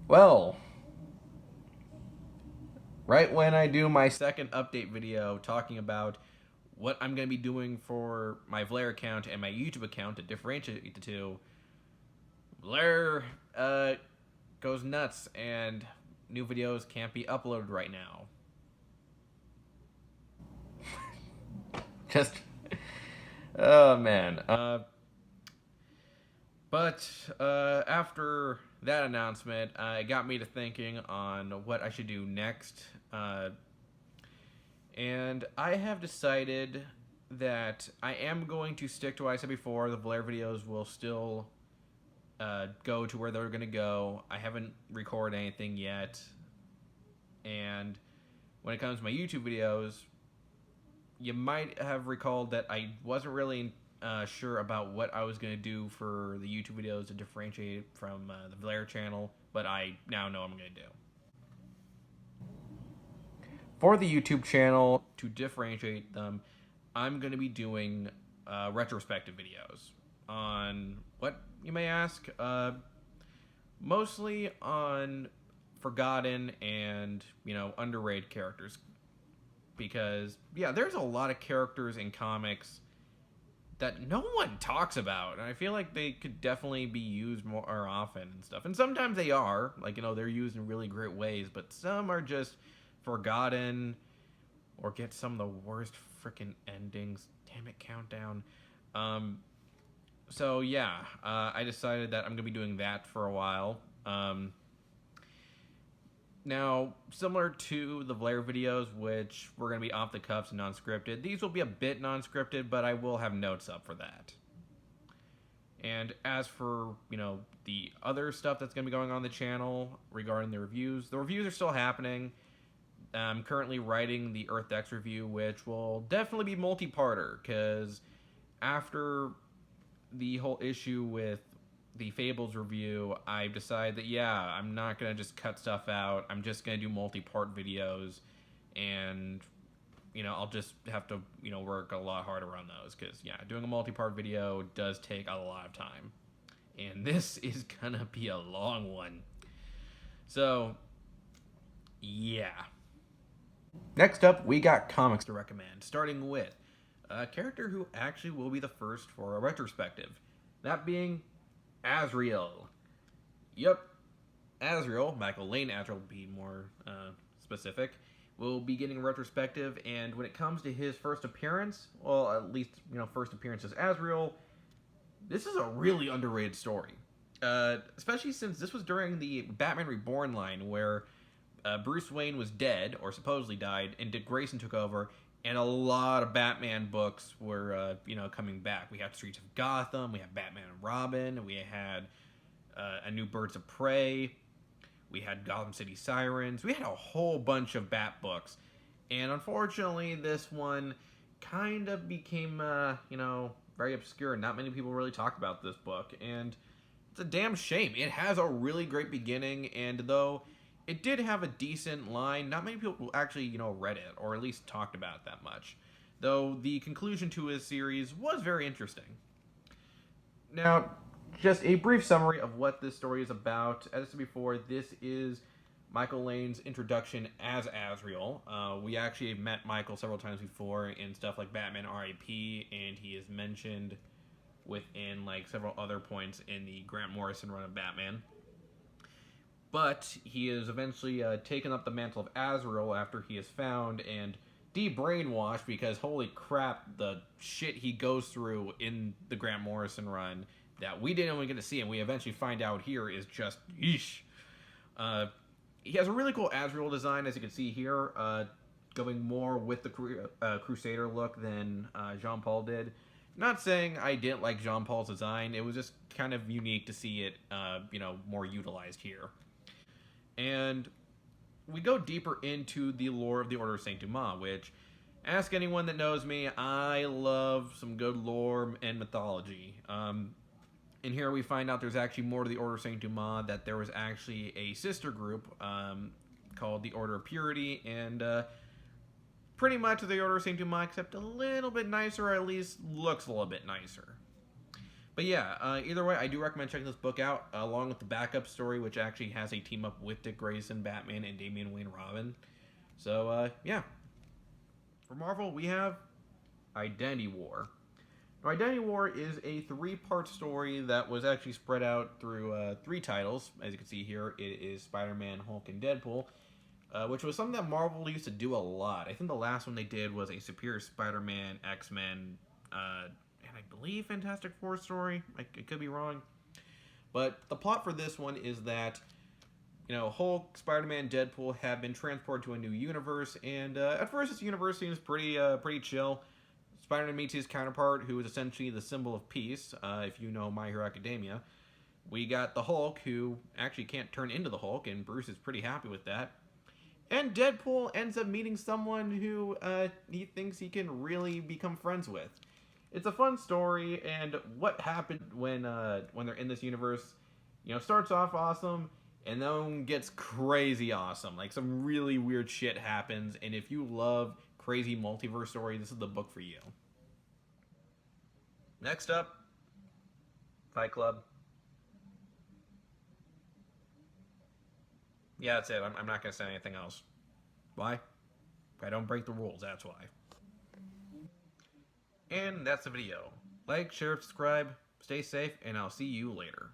Well, right when I do my second update video talking about what I'm going to be doing for my Vlaire account and my YouTube account to differentiate the two, Vlaire goes nuts and new videos can't be uploaded right now. Just, oh man. But after that announcement, it got me to thinking on what I should do next. And I have decided that I am going to stick to what I said before. The Vlaire videos will still go to where they're going to go. I haven't recorded anything yet. And when it comes to my YouTube videos, you might have recalled that I wasn't really sure about what I was going to do for the YouTube videos to differentiate from the Vlaire channel, but I now know what I'm going to do. For the YouTube channel, to differentiate them, I'm going to be doing retrospective videos on what you may ask, mostly on forgotten and underrated characters. Because yeah, there's a lot of characters in comics that no one talks about, and I feel like they could definitely be used more often and stuff. And sometimes they are, like they're used in really great ways, but some are just forgotten or get some of the worst freaking endings. Damn it, Countdown. So yeah, I decided that I'm gonna be doing that for a while. Now, similar to the Vlaire videos, which were going to be off the cuffs and non-scripted, these will be a bit non-scripted, but I will have notes up for that. And as for, the other stuff that's going to be going on the channel regarding the reviews are still happening. I'm currently writing the Earth X review, which will definitely be multi-parter, because after the whole issue with the Fables review, I've decided that, yeah, I'm not going to just cut stuff out. I'm just going to do multi-part videos, and, I'll just have to, work a lot harder on those, because, yeah, doing a multi-part video does take a lot of time. And this is going to be a long one. So, yeah. Next up, we got comics to recommend, starting with a character who actually will be the first for a retrospective. That being Azrael. Yep, Azrael, Michael Lane Azrael, to be more specific, will be getting a retrospective. And when it comes to his first appearance, well, at least first appearance as Azrael, this is a really underrated story. Especially since this was during the Batman Reborn line, where Bruce Wayne was dead, or supposedly died, and Dick Grayson took over, and a lot of Batman books were, coming back. We had Streets of Gotham, we had Batman and Robin, we had a new Birds of Prey, we had Gotham City Sirens, we had a whole bunch of Bat books. And unfortunately, this one kind of became, very obscure. Not many people really talk about this book, and it's a damn shame. It has a really great beginning, and though it did have a decent line, not many people actually, read it, or at least talked about it that much. Though the conclusion to his series was very interesting. Now, just a brief summary of what this story is about. As I said before, this is Michael Lane's introduction as Azrael. We actually met Michael several times before in stuff like Batman R.I.P., and he is mentioned within several other points in the Grant Morrison run of Batman. But he is eventually taken up the mantle of Azrael after he is found and de-brainwashed, because holy crap, the shit he goes through in the Grant Morrison run that we didn't even get to see, and we eventually find out here, is just yeesh. He has a really cool Azrael design, as you can see here, going more with the Crusader look than Jean Paul did. Not saying I didn't like Jean Paul's design, it was just kind of unique to see it, more utilized here. And we go deeper into the lore of the Order of Saint Dumas, which, ask anyone that knows me, I love some good lore and mythology. And here we find out there's actually more to the Order of Saint Dumas, that there was actually a sister group called the Order of Purity, and pretty much the Order of Saint Dumas, except a little bit nicer, or at least looks a little bit nicer. But yeah, either way, I do recommend checking this book out, along with the backup story, which actually has a team up with Dick Grayson, Batman, and Damian Wayne Robin. So, yeah. For Marvel, we have Identity War. Now, Identity War is a 3-part story that was actually spread out through 3 titles. As you can see here, it is Spider-Man, Hulk, and Deadpool, which was something that Marvel used to do a lot. I think the last one they did was a Superior Spider-Man, X-Men, and I believe Fantastic Four story. I could be wrong. But the plot for this one is that, Hulk, Spider-Man, Deadpool have been transported to a new universe, and at first this universe seems pretty chill. Spider-Man meets his counterpart, who is essentially the symbol of peace, if you know My Hero Academia. We got the Hulk, who actually can't turn into the Hulk, and Bruce is pretty happy with that. And Deadpool ends up meeting someone who he thinks he can really become friends with. It's a fun story, and what happened when they're in this universe, starts off awesome, and then gets crazy awesome. Like, some really weird shit happens, and if you love crazy multiverse story, this is the book for you. Next up, Fight Club. Yeah, that's it. I'm not going to say anything else. Why? I don't break the rules, that's why. And that's the video. Like, share, subscribe, stay safe, and I'll see you later.